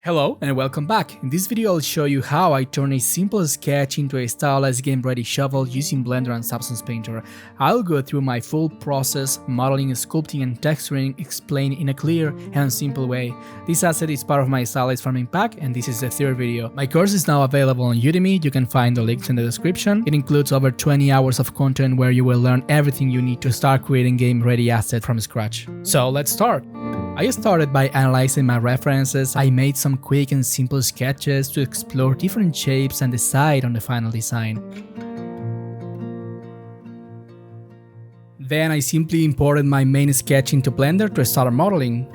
Hello and welcome back. In this video I'll show you how I turn a simple sketch into a stylized game-ready shovel using Blender and Substance Painter. I'll go through my full process, modeling, sculpting and texturing, explained in a clear and simple way. This asset is part of my stylized farming pack and this is the third video. My course is now available on Udemy, you can find the links in the description. It includes over 20 hours of content where you will learn everything you need to start creating game-ready assets from scratch. So let's start! I started by analyzing my references. I made some quick and simple sketches to explore different shapes and decide on the final design. Then I simply imported my main sketch into Blender to start modeling.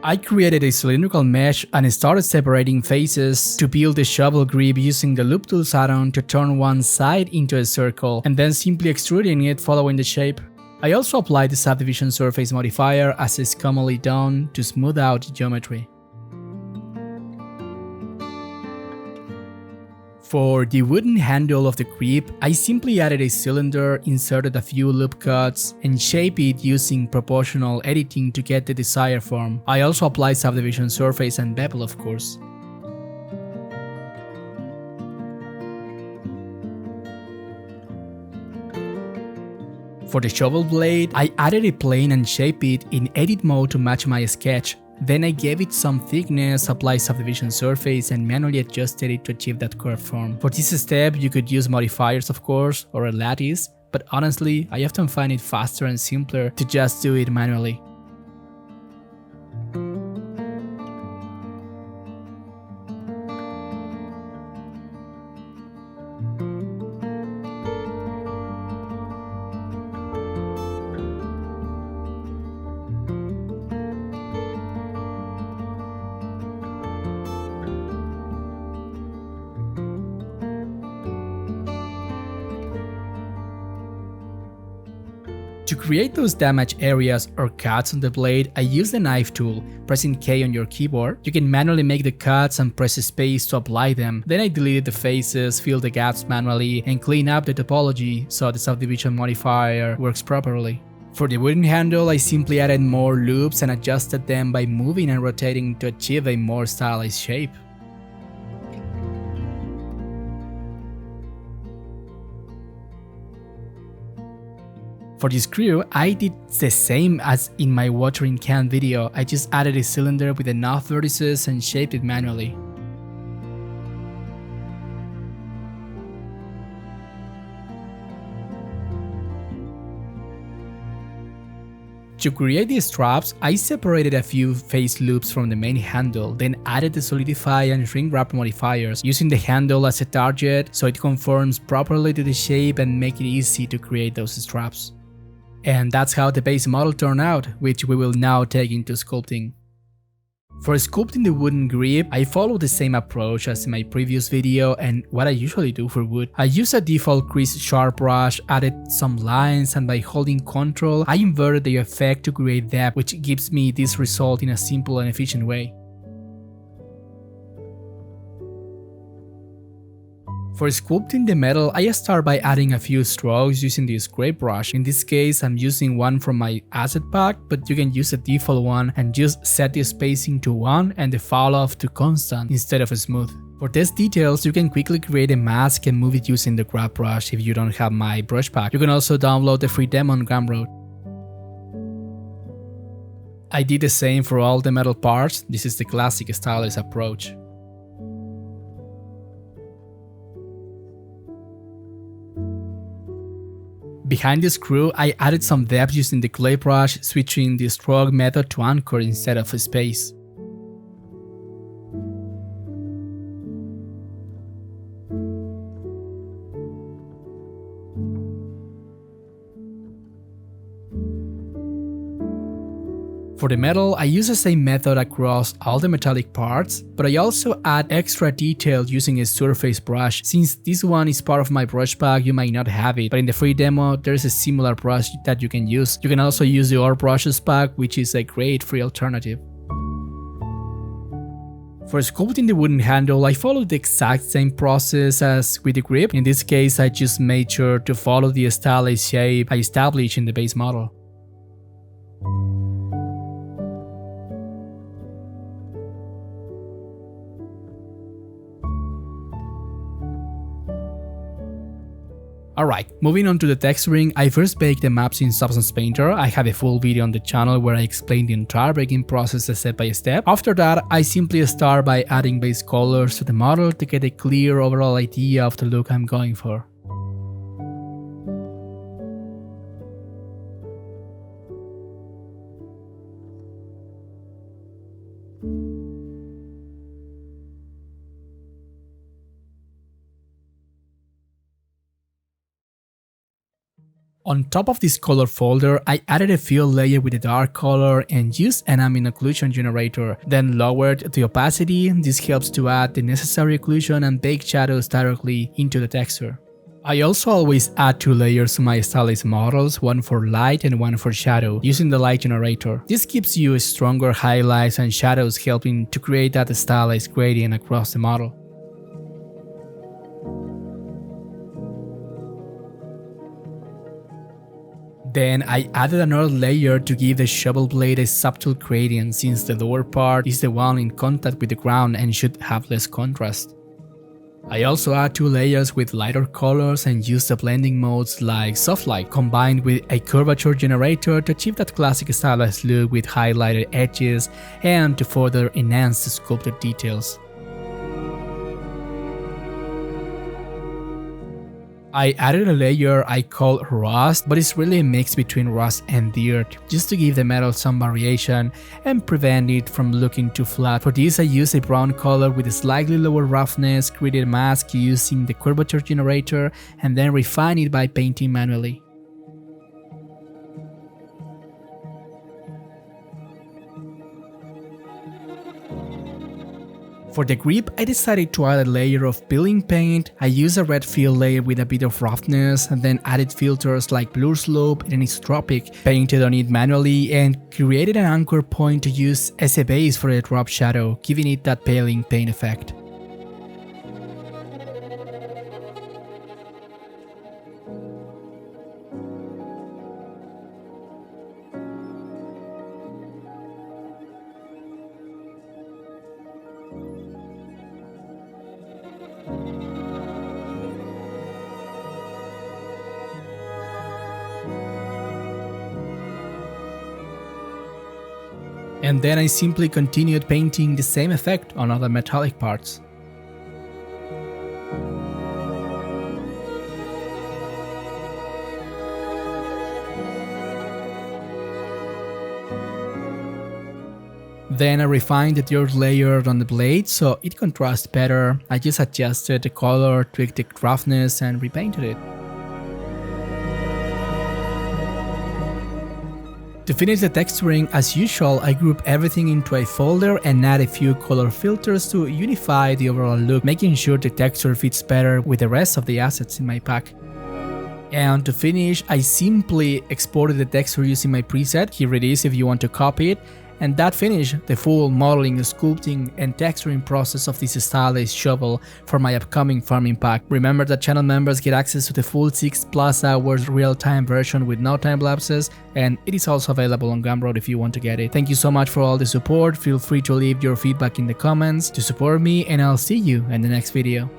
I created a cylindrical mesh and started separating faces to build the shovel grip using the Loop Tools add-on to turn one side into a circle and then simply extruding it following the shape. I also applied the subdivision surface modifier as is commonly done to smooth out the geometry. For the wooden handle of the grip, I simply added a cylinder, inserted a few loop cuts, and shaped it using proportional editing to get the desired form. I also applied subdivision surface and bevel, of course. For the shovel blade, I added a plane and shaped it in edit mode to match my sketch. Then I gave it some thickness, applied subdivision surface and manually adjusted it to achieve that curved form. For this step you could use modifiers of course, or a lattice, but honestly I often find it faster and simpler to just do it manually. To create those damaged areas or cuts on the blade, I use the knife tool. Pressing K on your keyboard, you can manually make the cuts and press space to apply them. Then I deleted the faces, fill the gaps manually, and clean up the topology so the subdivision modifier works properly. For the wooden handle, I simply added more loops and adjusted them by moving and rotating to achieve a more stylized shape. For the screw, I did the same as in my watering can video. I just added a cylinder with enough vertices and shaped it manually. To create these straps, I separated a few face loops from the main handle, then added the solidify and shrink wrap modifiers, using the handle as a target so it conforms properly to the shape and make it easy to create those straps. And that's how the base model turned out, which we will now take into sculpting. For sculpting the wooden grip, I follow the same approach as in my previous video and what I usually do for wood. I use a default crease sharp brush, added some lines, and by holding Ctrl, I inverted the effect to create depth, which gives me this result in a simple and efficient way. For sculpting the metal, I start by adding a few strokes using the scrape brush. In this case, I'm using one from my asset pack, but you can use a default one and just set the spacing to 1 and the fall off to constant instead of smooth. For these details, you can quickly create a mask and move it using the grab brush if you don't have my brush pack. You can also download the free demo on Gumroad. I did the same for all the metal parts. This is the classic stylized approach. Behind the screw, I added some depth using the clay brush, switching the stroke method to anchor instead of a space. For the metal, I use the same method across all the metallic parts, but I also add extra detail using a surface brush. Since this one is part of my brush pack, you might not have it, but in the free demo, there's a similar brush that you can use. You can also use the All Brushes pack, which is a great free alternative. For sculpting the wooden handle, I followed the exact same process as with the grip. In this case, I just made sure to follow the stylized shape I established in the base model. Alright, moving on to the texturing, I first baked the maps in Substance Painter. I have a full video on the channel where I explain the entire baking process step by step. After that, I simply start by adding base colors to the model to get a clear overall idea of the look I'm going for. On top of this color folder, I added a fill layer with a dark color and used an ambient occlusion generator, then lowered the opacity. This helps to add the necessary occlusion and bake shadows directly into the texture. I also always add 2 layers to my stylized models, one for light and one for shadow, using the light generator. This gives you stronger highlights and shadows, helping to create that stylized gradient across the model. Then I added another layer to give the shovel blade a subtle gradient, since the lower part is the one in contact with the ground and should have less contrast. I also add 2 layers with lighter colors and use the blending modes like soft light combined with a curvature generator to achieve that classic stylized look with highlighted edges and to further enhance the sculpted details. I added a layer I call rust, but it's really a mix between rust and dirt, just to give the metal some variation and prevent it from looking too flat. For this I used a brown color with a slightly lower roughness, created a mask using the curvature generator, and then refined it by painting manually. For the grip, I decided to add a layer of peeling paint. I used a red fill layer with a bit of roughness and then added filters like blur slope and anisotropic, painted on it manually and created an anchor point to use as a base for a drop shadow, giving it that peeling paint effect. And then I simply continued painting the same effect on other metallic parts. Then I refined the third layer on the blade so it contrasts better. I just adjusted the color, tweaked the roughness and repainted it. To finish the texturing, as usual, I group everything into a folder and add a few color filters to unify the overall look, making sure the texture fits better with the rest of the assets in my pack. And to finish, I simply exported the texture using my preset. Here it is if you want to copy it. And that finished the full modeling, sculpting and texturing process of this Stylized Shovel for my upcoming farming pack. Remember that channel members get access to the full 6+ hours real-time version with no time lapses, and it is also available on Gumroad if you want to get it. Thank you so much for all the support. Feel free to leave your feedback in the comments to support me, and I'll see you in the next video.